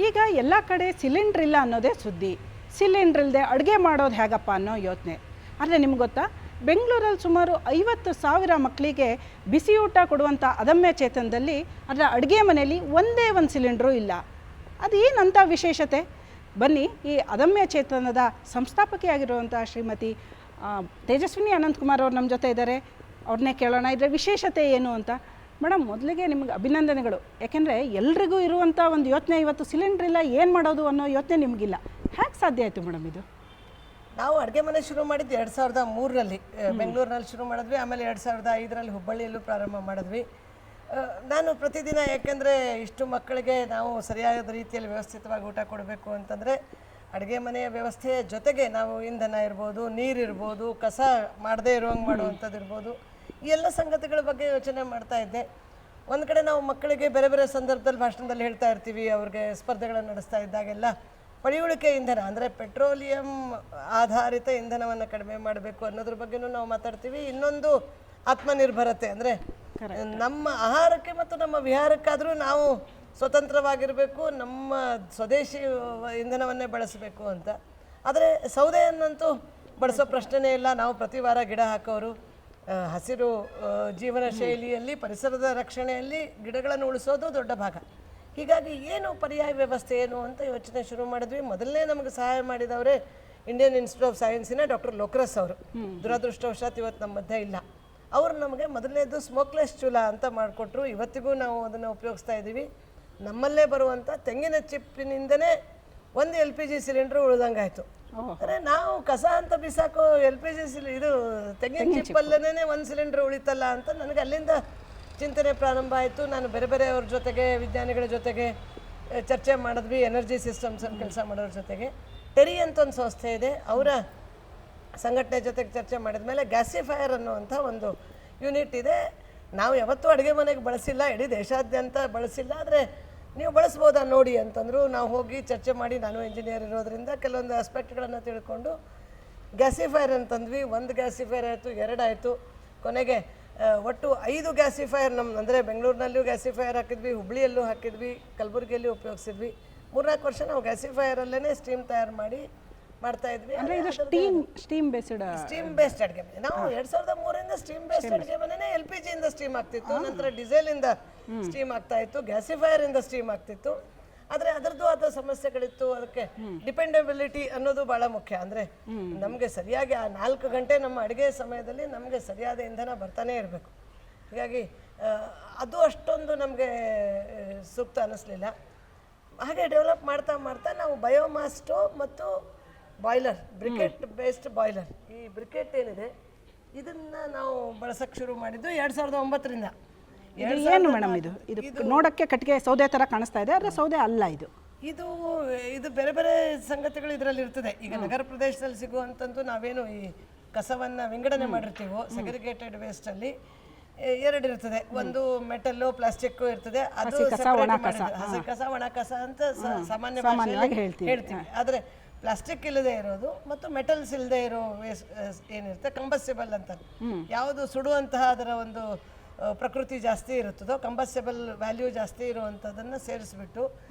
ಈಗ ಎಲ್ಲ ಕಡೆ ಸಿಲಿಂಡ್ರ್ ಇಲ್ಲ ಅನ್ನೋದೇ ಸುದ್ದಿ. ಸಿಲಿಂಡ್ರ್ ಇಲ್ಲದೆ ಅಡುಗೆ ಮಾಡೋದು ಹೇಗಪ್ಪ ಅನ್ನೋ ಯೋಚನೆ. ಆದರೆ ನಿಮ್ಗೆ ಗೊತ್ತಾ, ಬೆಂಗಳೂರಲ್ಲಿ ಸುಮಾರು 50,000 ಮಕ್ಕಳಿಗೆ ಬಿಸಿ ಊಟ ಕೊಡುವಂಥ ಅದಮ್ಯ ಚೇತನದಲ್ಲಿ ಅದರ ಅಡುಗೆ ಮನೆಯಲ್ಲಿ ಒಂದೇ ಒಂದು ಸಿಲಿಂಡ್ರೂ ಇಲ್ಲ. ಅದೇನಂಥ ವಿಶೇಷತೆ? ಬನ್ನಿ, ಈ ಅದಮ್ಯ ಚೇತನದ ಸಂಸ್ಥಾಪಕಿಯಾಗಿರುವಂಥ ಶ್ರೀಮತಿ ತೇಜಸ್ವಿನಿ ಅನಂತಕುಮಾರ್ ಅವ್ರು ನಮ್ಮ ಜೊತೆ ಇದ್ದಾರೆ. ಅವ್ರನ್ನೇ ಕೇಳೋಣ, ಇದರ ವಿಶೇಷತೆ ಏನು ಅಂತ. ಮೇಡಮ್, ಮೊದಲಿಗೆ ನಿಮ್ಗೆ ಅಭಿನಂದನೆಗಳು. ಯಾಕೆಂದರೆ ಎಲ್ರಿಗೂ ಇರುವಂಥ ಒಂದು ಯೋಚನೆ, ಇವತ್ತು ಸಿಲಿಂಡ್ರ್ ಇಲ್ಲ, ಏನು ಮಾಡೋದು ಅನ್ನೋ ಯೋಚನೆ ನಿಮಗಿಲ್ಲ. ಹೇಗೆ ಸಾಧ್ಯ ಆಯಿತು ಮೇಡಮ್ ಇದು? ನಾವು ಅಡುಗೆ ಮನೆ ಶುರು ಮಾಡಿದ್ದು 2003ರಲ್ಲಿ ಬೆಂಗಳೂರಿನಲ್ಲಿ ಶುರು ಮಾಡಿದ್ವಿ. ಆಮೇಲೆ 2005ರಲ್ಲಿ ಹುಬ್ಬಳ್ಳಿಯಲ್ಲೂ ಪ್ರಾರಂಭ ಮಾಡಿದ್ವಿ. ನಾನು ಪ್ರತಿದಿನ, ಯಾಕೆಂದರೆ ಇಷ್ಟು ಮಕ್ಕಳಿಗೆ ನಾವು ಸರಿಯಾದ ರೀತಿಯಲ್ಲಿ ವ್ಯವಸ್ಥಿತವಾಗಿ ಊಟ ಕೊಡಬೇಕು ಅಂತಂದರೆ ಅಡುಗೆ ಮನೆಯ ವ್ಯವಸ್ಥೆಯ ಜೊತೆಗೆ ನಾವು ಇಂಧನ ಇರ್ಬೋದು, ನೀರಿರ್ಬೋದು, ಕಸ ಮಾಡದೇ ಇರುವಂಗೆ ಮಾಡುವಂಥದ್ದು ಇರ್ಬೋದು, ಈ ಎಲ್ಲ ಸಂಗತಿಗಳ ಬಗ್ಗೆ ಯೋಚನೆ ಮಾಡ್ತಾ ಇದ್ದೆ. ಒಂದು ಕಡೆ ನಾವು ಮಕ್ಕಳಿಗೆ ಬೇರೆ ಬೇರೆ ಸಂದರ್ಭದಲ್ಲಿ ಭಾಷಣದಲ್ಲಿ ಹೇಳ್ತಾ ಇರ್ತೀವಿ, ಅವ್ರಿಗೆ ಸ್ಪರ್ಧೆಗಳನ್ನು ನಡೆಸ್ತಾ ಇದ್ದಾಗೆಲ್ಲ ಪಳಿಯುಳಿಕೆ ಇಂಧನ ಅಂದರೆ ಪೆಟ್ರೋಲಿಯಂ ಆಧಾರಿತ ಇಂಧನವನ್ನು ಕಡಿಮೆ ಮಾಡಬೇಕು ಅನ್ನೋದ್ರ ಬಗ್ಗೆನೂ ನಾವು ಮಾತಾಡ್ತೀವಿ. ಇನ್ನೊಂದು ಆತ್ಮನಿರ್ಭರತೆ, ಅಂದರೆ ನಮ್ಮ ಆಹಾರಕ್ಕೆ ಮತ್ತು ನಮ್ಮ ವಿಹಾರಕ್ಕಾದರೂ ನಾವು ಸ್ವತಂತ್ರವಾಗಿರಬೇಕು, ನಮ್ಮ ಸ್ವದೇಶಿ ಇಂಧನವನ್ನೇ ಬಳಸಬೇಕು ಅಂತ. ಆದರೆ ಸೌದೆಯನ್ನಂತೂ ಬಳಸೋ ಪ್ರಶ್ನೆನೇ ಇಲ್ಲ. ನಾವು ಪ್ರತಿ ವಾರ ಗಿಡ ಹಾಕೋರು. ಹಸಿರು ಜೀವನ ಶೈಲಿಯಲ್ಲಿ, ಪರಿಸರದ ರಕ್ಷಣೆಯಲ್ಲಿ ಗಿಡಗಳನ್ನು ಉಳಿಸೋದು ದೊಡ್ಡ ಭಾಗ. ಹೀಗಾಗಿ ಏನು ಪರ್ಯಾಯ ವ್ಯವಸ್ಥೆ ಏನು ಅಂತ ಯೋಚನೆ ಶುರು ಮಾಡಿದ್ವಿ. ಮೊದಲನೇ ನಮಗೆ ಸಹಾಯ ಮಾಡಿದವರೇ ಇಂಡಿಯನ್ ಇನ್ಸ್ಟಿಟ್ಯೂಟ್ ಆಫ್ ಸೈನ್ಸಿನ ಡಾಕ್ಟರ್ ಲೋಕ್ರಸ್ ಅವರು. ದುರದೃಷ್ಟವಶಾತ್ ಇವತ್ತು ನಮ್ಮ ಮಧ್ಯೆ ಇಲ್ಲ. ಅವರು ನಮಗೆ ಮೊದಲನೇದು ಸ್ಮೋಕ್ಲೆಸ್ ಚೂಲ ಅಂತ ಮಾಡಿಕೊಟ್ರು. ಇವತ್ತಿಗೂ ನಾವು ಅದನ್ನು ಉಪಯೋಗಿಸ್ತಾ ಇದ್ದೀವಿ. ನಮ್ಮಲ್ಲೇ ಬರುವಂಥ ತೆಂಗಿನ ಚಿಪ್ಪಿನಿಂದನೇ ಒಂದು LPG ಸಿಲಿಂಡ್ರು ಉಳ್ದಂಗಾಯಿತು. ಅಂದರೆ ನಾವು ಕಸ ಅಂತ ಬಿಸಾಕೋ LPG ಇದು ತೆಂಗಿನ ಚಿಪ್ಪಲ್ಲೇ ಒಂದು ಸಿಲಿಂಡ್ರ್ ಉಳಿತಲ್ಲ ಅಂತ ನನಗೆ ಅಲ್ಲಿಂದ ಚಿಂತನೆ ಪ್ರಾರಂಭ ಆಯಿತು. ನಾನು ಬೇರೆ ಬೇರೆಯವ್ರ ಜೊತೆಗೆ, ವಿಜ್ಞಾನಿಗಳ ಜೊತೆಗೆ ಚರ್ಚೆ ಮಾಡಿದ್ವಿ. ಎನರ್ಜಿ ಸಿಸ್ಟಮ್ಸಲ್ಲಿ ಕೆಲಸ ಮಾಡೋರ ಜೊತೆಗೆ ಟೆರಿ ಅಂತ ಒಂದು ಸಂಸ್ಥೆ ಇದೆ, ಅವರ ಸಂಘಟನೆ ಜೊತೆಗೆ ಚರ್ಚೆ ಮಾಡಿದ ಮೇಲೆ ಗ್ಯಾಸಿಫೈಯರ್ ಅನ್ನುವಂಥ ಒಂದು ಯೂನಿಟ್ ಇದೆ. ನಾವು ಯಾವತ್ತೂ ಅಡುಗೆ ಮನೆಗೆ ಬಳಸಿಲ್ಲ, ಇಡೀ ದೇಶಾದ್ಯಂತ ಬಳಸಿಲ್ಲ, ಆದರೆ ನೀವು ಬಳಸ್ಬೋದಾ ನೋಡಿ ಅಂತಂದರು. ನಾವು ಹೋಗಿ ಚರ್ಚೆ ಮಾಡಿ, ನಾನು ಇಂಜಿನಿಯರ್ ಇರೋದ್ರಿಂದ ಕೆಲವೊಂದು ಆಸ್ಪೆಕ್ಟ್ಗಳನ್ನು ತಿಳ್ಕೊಂಡು ಗ್ಯಾಸಿಫೈಯರ್ ಅಂತಂದ್ವಿ. ಒಂದು ಗ್ಯಾಸಿಫೈಯರ್ ಆಯಿತು, 2 ಆಯಿತು, ಕೊನೆಗೆ ಒಟ್ಟು 5 ಗ್ಯಾಸಿಫೈಯರ್ ನಮ್ಮ, ಅಂದರೆ ಬೆಂಗಳೂರಿನಲ್ಲೂ ಗ್ಯಾಸಿಫೈಯರ್ ಹಾಕಿದ್ವಿ, ಹುಬ್ಬಳ್ಳಿಯಲ್ಲೂ ಹಾಕಿದ್ವಿ, ಕಲಬುರಗಿಯಲ್ಲೂ ಉಪಯೋಗಿಸಿದ್ವಿ. 3-4 ವರ್ಷ ನಾವು ಗ್ಯಾಸಿಫೈಯರಲ್ಲೇ ಸ್ಟೀಮ್ ತಯಾರು ಮಾಡಿ ಮಾಡ್ತಾ ಇದ್ವಿ. ಸ್ಟೀಮ್ ಬೇಸ್ಡ್ ಅಡುಗೆ ಮನೆ. ನಾವು 2003ರಿಂದ ಸ್ಟೀಮ್ ಬೇಸ್ಡ್ ಅಡುಗೆ ಮನೆನೇ LPG ಇಂದ ಸ್ಟೀಮ್ ಆಗ್ತಿತ್ತು, ನಂತರ ಡೀಸೆಲ್ ಇಂದ ಸ್ಟೀಮ್ ಆಗ್ತಾ ಇತ್ತು, ಗ್ಯಾಸಿಫೈಯರ್ ಇಂದ ಸ್ಟೀಮ್ ಆಗ್ತಿತ್ತು. ಆದರೆ ಅದರದ್ದು ಆದ ಸಮಸ್ಯೆಗಳಿತ್ತು. ಅದಕ್ಕೆ ಡಿಪೆಂಡಬಿಲಿಟಿ ಅನ್ನೋದು ಭಾಳ ಮುಖ್ಯ. ಅಂದರೆ ನಮಗೆ ಸರಿಯಾಗಿ ಆ 4 ಗಂಟೆ ನಮ್ಮ ಅಡುಗೆ ಸಮಯದಲ್ಲಿ ನಮಗೆ ಸರಿಯಾದ ಇಂಧನ ಬರ್ತಾನೆ ಇರಬೇಕು. ಹೀಗಾಗಿ ಅದು ಅಷ್ಟೊಂದು ನಮಗೆ ಸೂಕ್ತ ಅನ್ನಿಸ್ಲಿಲ್ಲ. ಹಾಗೆ ಡೆವಲಪ್ ಮಾಡ್ತಾ ಮಾಡ್ತಾ ನಾವು ಬಯೋಮಾಸ್ ಸ್ಟೋವ್ ಮತ್ತು ಬಾಯ್ಲರ್, ಬ್ರಿಕೆಟ್ ಬೇಸ್ಡ್ ಬಾಯ್ಲರ್, ಈ ಬ್ರಿಕೆಟ್ ಏನಿದೆ ಇದನ್ನು ನಾವು ಬಳಸೋಕ್ಕೆ ಶುರು ಮಾಡಿದ್ದು 2009ರಿಂದ. ಏನು ಮೇಡಮ್ ಇದು? ಇದು ನೋಡೋಕ್ಕೆ ಕಟ್ಟಿಗೆ ಸೌದೆ ಥರ ಕಾಣಿಸ್ತಾ ಇದೆ, ಆದರೆ ಸೌದೆ ಅಲ್ಲ. ಇದು ಬೇರೆ ಬೇರೆ ಸಂಗತಿಗಳು ಇದರಲ್ಲಿ ಇರ್ತದೆ. ಈಗ ನಗರ ಪ್ರದೇಶದಲ್ಲಿ ಸಿಗುವಂಥದ್ದು ನಾವೇನು ಈ ಕಸವನ್ನು ವಿಂಗಡಣೆ ಮಾಡಿರ್ತೀವೋ, ಸೆಗ್ರಿಗೇಟೆಡ್ ವೇಸ್ಟಲ್ಲಿ 2 ಇರ್ತದೆ. ಒಂದು ಮೆಟಲ್ಲು, ಪ್ಲಾಸ್ಟಿಕ್ಕು ಇರ್ತದೆ. ಅದು ಹಸಿ ಕಸ, ಒಣ ಕಸ ಅಂತ ಸಾಮಾನ್ಯ ಭಾಷೆಯಲ್ಲಿ ಹೇಳ್ತೀವಿ. ಆದರೆ ಪ್ಲಾಸ್ಟಿಕ್ ಇಲ್ಲದೆ ಇರೋದು ಮತ್ತು ಮೆಟಲ್ಸ್ ಇಲ್ಲದೆ ಇರೋ ವೇಸ್ಟ್ ಏನಿರುತ್ತೆ, ಕಂಬಸ್ಟೇಬಲ್ ಅಂತ, ಯಾವುದು ಸುಡುವಂತಹ ಅದರ ಒಂದು ಪ್ರಕೃತಿ ಜಾಸ್ತಿ ಇರುತ್ತದೋ, ಕಂಬಸ್ಟೇಬಲ್ ವ್ಯಾಲ್ಯೂ ಜಾಸ್ತಿ ಇರುವಂಥದ್ದನ್ನು ಸೇರಿಸ್ಬಿಟ್ಟು,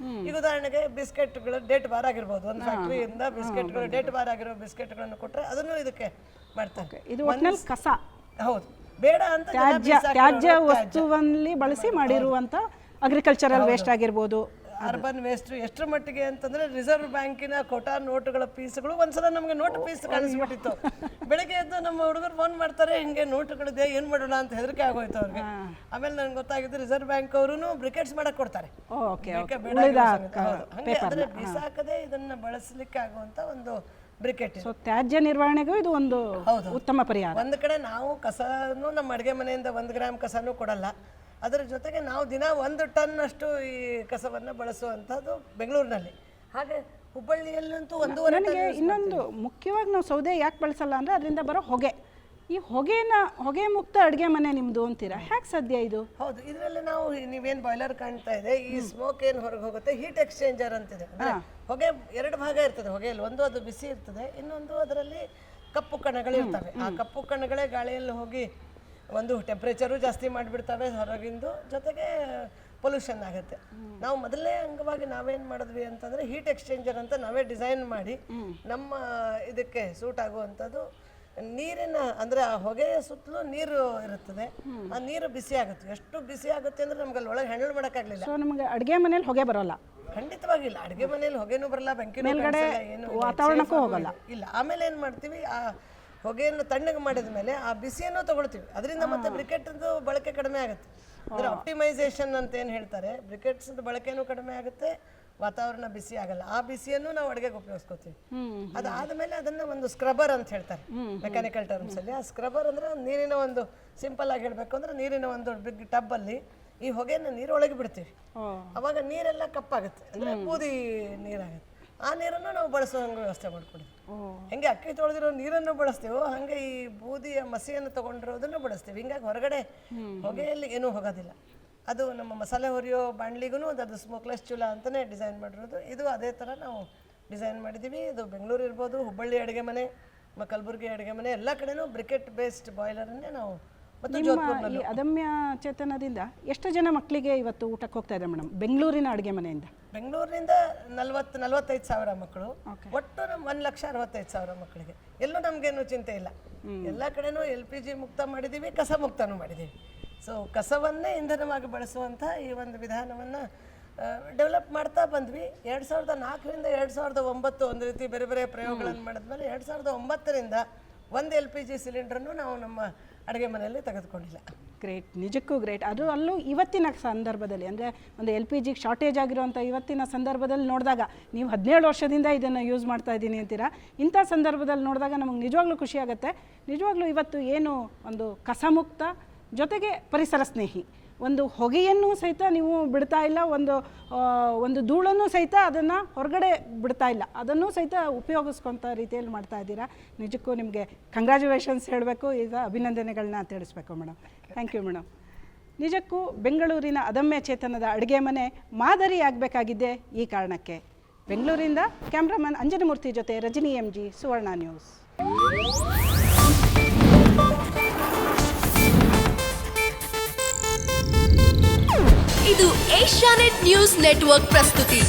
ಈಗ ಉದಾಹರಣೆಗೆ ಬಿಸ್ಕೆಟ್ಗಳು ಡೇಟ್ ಬಾರ್ ಆಗಿರ್ಬೋದು, ಒಂದು ಫ್ಯಾಕ್ಟ್ರಿಯಿಂದ ಬಿಸ್ಕೆಟ್ಗಳು ಡೇಟ್ ಬಾರ್ ಆಗಿರೋ ಬಿಸ್ಕೆಟ್ಗಳನ್ನು ಕೊಟ್ಟರೆ ಅದನ್ನು ಇದಕ್ಕೆ ಮಾಡ್ತಾರೆ. ಇದು ಒಟ್ನಲ್ಲಿ ಕಸ, ಹೌದು, ಬೇಡ ಅಂತ ತ್ಯಾಜ್ಯ ವಸ್ತುವಲ್ಲಿ ಬಳಸಿ ಮಾಡಿರುವಂಥ ಅಗ್ರಿಕಲ್ಚರಲ್ ವೇಸ್ಟ್ ಆಗಿರ್ಬೋದು. ಅರ್ಬನ್ ವೇಸ್ಟ್ ಎಷ್ಟರ ಮಟ್ಟಿಗೆ ಅಂತಂದರೆ ರಿಸರ್ವ್ ಬ್ಯಾಂಕಿನ ಕೋಟಾ ನೋಟುಗಳ ಪೀಸ್ಗಳು ಒಂದ್ಸಲ ನಮಗೆ ನೋಟ್ ಪೀಸ್ ಕಾಣಿಸ್ಬಿಟ್ಟಿತ್ತು. ಬೆಳಗ್ಗೆ ಎದ್ದು ನಮ್ಮ ಹುಡುಗರು ಫೋನ್ ಮಾಡ್ತಾರೆ, ಹಿಂಗೆ ನೋಟುಗಳಿದೆ, ಏನು ಮಾಡೋಣ ಅಂತ ಹೆದರಿಕೆ ಆಗೋಯ್ತು ಅವ್ರಿಗೆ. ಆಮೇಲೆ ನನಗೆ ಗೊತ್ತಾಗಿದ್ದು ರಿಸರ್ವ್ ಬ್ಯಾಂಕ್ ಅವರು ಬ್ರಿಕೆಟ್ಸ್ ಮಾಡಕ್ಕೆ ಕೊಡ್ತಾರೆ. ಹಾಗೆ ಅಂದರೆ ಬಿಸಾಕದೆ ಇದನ್ನು ಬಳಸಲಿಕ್ಕೆ ಆಗುವಂಥ ಒಂದು ಬ್ರಿಕೆಟ್. ತ್ಯಾಜ್ಯ ನಿರ್ವಹಣೆಗೂ ಇದು ಒಂದು ಉತ್ತಮ ಪರಿಹಾರ. ಒಂದು ಕಡೆ ನಾವು ಕಸನೂ ನಮ್ಮ ಅಡುಗೆ ಮನೆಯಿಂದ 1 ಗ್ರಾಮ್ ಕಸನೂ ಕೊಡಲ್ಲ, ಅದರ ಜೊತೆಗೆ ನಾವು ದಿನ 1 ಟನ್ ಅಷ್ಟು ಈ ಕಸವನ್ನು ಬಳಸುವಂಥದ್ದು ಬೆಂಗಳೂರಿನಲ್ಲಿ. ಹಾಗೆ ಹುಬ್ಬಳ್ಳಿಯಲ್ಲಂತೂ 1.5 ಟನ್. ನನಗೆ ಇನ್ನೊಂದು ಮುಖ್ಯವಾಗಿ ನಾವು ಸೌದೆ ಯಾಕೆ ಬಳಸಲ್ಲ ಅಂದರೆ ಅದರಿಂದ ಬರೋ ಹೊಗೆ. ಈ ಹೊಗೆ ಮುಕ್ತ ಅಡುಗೆ ಮನೆ ನಿಮ್ಮದು ಅಂತೀರಾ, ಹೇಗೆ ಸಾಧ್ಯ ಇದು? ಹೌದು, ಇದರಲ್ಲಿ ನಾವು ನೀವೇನು ಬಾಯ್ಲರ್ ಕಾಣ್ತಾ ಇದೆ, ಈ ಸ್ಮೋಕ್ ಏನು ಹೊರಗೆ ಹೋಗುತ್ತೆ, ಹೀಟ್ ಎಕ್ಸ್ಚೇಂಜರ್ ಅಂತಿದೆ. ಅಂದರೆ ಹೊಗೆ 2 ಭಾಗ ಇರ್ತದೆ ಹೊಗೆಯಲ್ಲಿ. ಒಂದು ಅದು ಬಿಸಿ ಇರ್ತದೆ, ಇನ್ನೊಂದು ಅದರಲ್ಲಿ ಕಪ್ಪು ಕಣಗಳಿರ್ತವೆ. ಆ ಕಪ್ಪು ಕಣಗಳೇ ಗಾಳಿಯಲ್ಲಿ ಹೋಗಿ ಒಂದು ಟೆಂಪ್ರೇಚರು ಜಾಸ್ತಿ ಮಾಡಿಬಿಡ್ತವೆ ಹೊರಗಿಂದು, ಜೊತೆಗೆ ಪೊಲ್ಯೂಷನ್ ಆಗುತ್ತೆ. ನಾವು ಮೊದಲನೇ ಅಂಗವಾಗಿ ನಾವೇನು ಮಾಡಿದ್ವಿ ಅಂತಂದರೆ ಹೀಟ್ ಎಕ್ಸ್ಚೇಂಜರ್ ಅಂತ ನಾವೇ ಡಿಸೈನ್ ಮಾಡಿ ನಮ್ಮ ಇದಕ್ಕೆ ಸೂಟ್ ಆಗುವಂಥದ್ದು ನೀರಿನ ಅಂದರೆ ಆ ಹೊಗೆಯ ಸುತ್ತಲೂ ನೀರು ಇರುತ್ತದೆ. ಆ ನೀರು ಬಿಸಿ ಆಗುತ್ತೆ. ಎಷ್ಟು ಬಿಸಿ ಆಗುತ್ತೆ ಅಂದರೆ ನಮ್ಗೆ ಅಲ್ಲಿ ಒಳಗೆ ಹ್ಯಾಂಡಲ್ ಮಾಡೋಕ್ಕಾಗಲಿಲ್ಲ. ಸೊ ನಮಗೆ ಅಡುಗೆ ಮನೇಲಿ ಹೊಗೆ ಬರೋಲ್ಲ? ಖಂಡಿತವಾಗಿಲ್ಲ. ಅಡುಗೆ ಮನೇಲಿ ಹೊಗೆನೂ ಬರಲ್ಲ, ಬೆಂಕಿನೂ ಏನು ವಾತಾವರಣಕ್ಕೂ ಹೋಗಲ್ಲ. ಇಲ್ಲ. ಆಮೇಲೆ ಏನು ಮಾಡ್ತೀವಿ, ಆ ಹೊಗೆಯನ್ನು ತಣ್ಣಗೆ ಮಾಡಿದ ಮೇಲೆ ಆ ಬಿಸಿಯನ್ನು ತಗೊಳ್ತೀವಿ. ಅದರಿಂದ ಮತ್ತೆ ಬ್ರಿಕೆಟ್ದು ಬಳಕೆ ಕಡಿಮೆ ಆಗುತ್ತೆ. ಅಂದರೆ ಆಪ್ಟಿಮೈಸೇಷನ್ ಅಂತ ಏನು ಹೇಳ್ತಾರೆ, ಬ್ರಿಕೆಟ್ಸ್ದು ಬಳಕೆನೂ ಕಡಿಮೆ ಆಗುತ್ತೆ, ವಾತಾವರಣ ಬಿಸಿ ಆಗಲ್ಲ. ಆ ಬಿಸಿಯನ್ನು ನಾವು ಅಡುಗೆಗೆ ಉಪಯೋಗಿಸ್ಕೋತೀವಿ. ಅದಾದಮೇಲೆ ಅದನ್ನು ಒಂದು ಸ್ಕ್ರಬ್ಬರ್ ಅಂತ ಹೇಳ್ತಾರೆ ಮೆಕ್ಯಾನಿಕಲ್ ಟರ್ಮ್ಸಲ್ಲಿ. ಆ ಸ್ಕ್ರಬ್ಬರ್ ಅಂದರೆ ನೀರಿನ ಒಂದು ಸಿಂಪಲ್ ಆಗಿ ಹೇಳಬೇಕು ಅಂದರೆ ನೀರಿನ ಒಂದು ಬಿಗ್ ಟಬ್ಬಲ್ಲಿ ಈ ಹೊಗೆಯನ್ನು ನೀರೊಳಗೆ ಬಿಡ್ತೀವಿ. ಅವಾಗ ನೀರೆಲ್ಲ ಕಪ್ಪಾಗುತ್ತೆ, ಅಂದರೆ ಬೂದಿ ನೀರಾಗುತ್ತೆ. ಆ ನೀರನ್ನು ನಾವು ಬಳಸೋ ಹಂಗೆ ವ್ಯವಸ್ಥೆ ಮಾಡ್ಕೊಡ್ತೀವಿ. ಹೆಂಗೆ ಅಕ್ಕಿ ತೊಳೆದಿರೋ ನೀರನ್ನು ಬಳಸ್ತೀವೋ ಹಾಗೆ ಈ ಬೂದಿಯ ಮಸಿಯನ್ನು ತೊಗೊಂಡಿರೋದನ್ನು ಬಳಸ್ತೀವಿ. ಹಿಂಗಾಗಿ ಹೊರಗಡೆ ಹೊಗೆಯಲ್ಲಿ ಏನೂ ಹೋಗೋದಿಲ್ಲ. ಅದು ನಮ್ಮ ಮಸಾಲೆ ಹುರಿಯೋ ಬಾಣಲಿಗೂ ಅದು ಸ್ಮೋಕ್ಲೆಸ್ ಚೂಲ ಅಂತಲೇ ಡಿಸೈನ್ ಮಾಡಿರೋದು. ಇದು ಅದೇ ಥರ ನಾವು ಡಿಸೈನ್ ಮಾಡಿದ್ದೀವಿ. ಇದು ಬೆಂಗಳೂರು ಇರ್ಬೋದು, ಹುಬ್ಬಳ್ಳಿ ಅಡುಗೆ ಮನೆ, ಕಲಬುರಗಿ ಅಡುಗೆ ಮನೆ ಎಲ್ಲ ಕಡೆನೂ ಬ್ರಿಕೆಟ್ ಬೇಸ್ಡ್ ಬಾಯ್ಲರನ್ನೇ ನಾವು. ಮತ್ತು ಈ ಅದಮ್ಯ ಚೇತನದಿಂದ ಎಷ್ಟು ಜನ ಮಕ್ಕಳಿಗೆ ಇವತ್ತು ಊಟಕ್ಕೆ ಹೋಗ್ತಾ ಇದ್ದಾರೆ ಮೇಡಮ್ ಬೆಂಗಳೂರಿನ ಅಡುಗೆ ಮನೆಯಿಂದ? ಬೆಂಗಳೂರಿನಿಂದ 40-45 ಸಾವಿರ ಮಕ್ಕಳು, ಒಟ್ಟು ನಮ್ಮ 1,65,000 ಮಕ್ಕಳಿಗೆ. ಎಲ್ಲೂ ನಮಗೇನು ಚಿಂತೆ ಇಲ್ಲ. ಎಲ್ಲ ಕಡೆನೂ LPG ಮುಕ್ತ ಮಾಡಿದ್ದೀವಿ, ಕಸ ಮುಕ್ತನೂ ಮಾಡಿದ್ದೀವಿ. ಸೊ ಕಸವನ್ನೇ ಇಂಧನವಾಗಿ ಬಳಸುವಂಥ ಈ ಒಂದು ವಿಧಾನವನ್ನು ಡೆವಲಪ್ ಮಾಡ್ತಾ ಬಂದ್ವಿ. 2004ರಿಂದ 2009 ಒಂದು ರೀತಿ ಬೇರೆ ಬೇರೆ ಪ್ರಯೋಗಗಳನ್ನು ಮಾಡಿದ್ಮೇಲೆ 2009ರಿಂದ ಒಂದು LPG ಸಿಲಿಂಡ್ರನ್ನು ನಾವು ನಮ್ಮ ಅಡುಗೆ ಮನೆಯಲ್ಲಿ ತೆಗೆದುಕೊಂಡಿಲ್ಲ. ಗ್ರೇಟ್, ನಿಜಕ್ಕೂ ಗ್ರೇಟ್. ಅದು ಅಲ್ಲೂ ಇವತ್ತಿನ ಸಂದರ್ಭದಲ್ಲಿ ಅಂದರೆ ಒಂದು LPG ಶಾರ್ಟೇಜ್ ಆಗಿರುವಂಥ ಇವತ್ತಿನ ಸಂದರ್ಭದಲ್ಲಿ ನೋಡಿದಾಗ, ನೀವು 17 ವರ್ಷದಿಂದ ಇದನ್ನು ಯೂಸ್ ಮಾಡ್ತಾ ಇದ್ದೀನಿ ಅಂತೀರಾ. ಇಂಥ ಸಂದರ್ಭದಲ್ಲಿ ನೋಡಿದಾಗ ನಮಗೆ ನಿಜವಾಗ್ಲೂ ಖುಷಿ ಆಗುತ್ತೆ. ನಿಜವಾಗ್ಲೂ ಇವತ್ತು ಏನು ಒಂದು ಕಸಮುಕ್ತ ಜೊತೆಗೆ ಪರಿಸರ ಸ್ನೇಹಿ ಒಂದು ಹೊಗೆಯನ್ನು ಸಹಿತ ನೀವು ಬಿಡ್ತಾ ಇಲ್ಲ, ಒಂದು ಧೂಳನ್ನು ಸಹಿತ ಅದನ್ನು ಹೊರಗಡೆ ಬಿಡ್ತಾ ಇಲ್ಲ, ಅದನ್ನು ಸಹಿತ ಉಪಯೋಗಿಸ್ಕೊತ ರೀತಿಯಲ್ಲಿ ಮಾಡ್ತಾ ಇದ್ದೀರಾ. ನಿಜಕ್ಕೂ ನಿಮಗೆ ಕಂಗ್ರ್ಯಾಚುಲೇಷನ್ಸ್ ಹೇಳಬೇಕು, ಈಗ ಅಭಿನಂದನೆಗಳನ್ನ ತಿಳಿಸ್ಬೇಕು ಮೇಡಮ್. Thank you madam. ನಿಜಕ್ಕೂ ಬೆಂಗಳೂರಿನ ಅದಮ್ಯ ಚೇತನದ ಅಡುಗೆ ಮನೆ ಮಾದರಿ ಆಗಬೇಕಾಗಿದ್ದೆ ಈ ಕಾರಣಕ್ಕೆ. ಬೆಂಗಳೂರಿಂದ ಕ್ಯಾಮ್ರಾಮನ್ ಅಂಜನಮೂರ್ತಿ ಜೊತೆ ರಜನಿ MG, ಸುವರ್ಣ ನ್ಯೂಸ್. ಇದು ಏಷ್ಯಾನೆಟ್ ನ್ಯೂಸ್ ನೆಟ್ವರ್ಕ್ ಪ್ರಸ್ತುತಿ.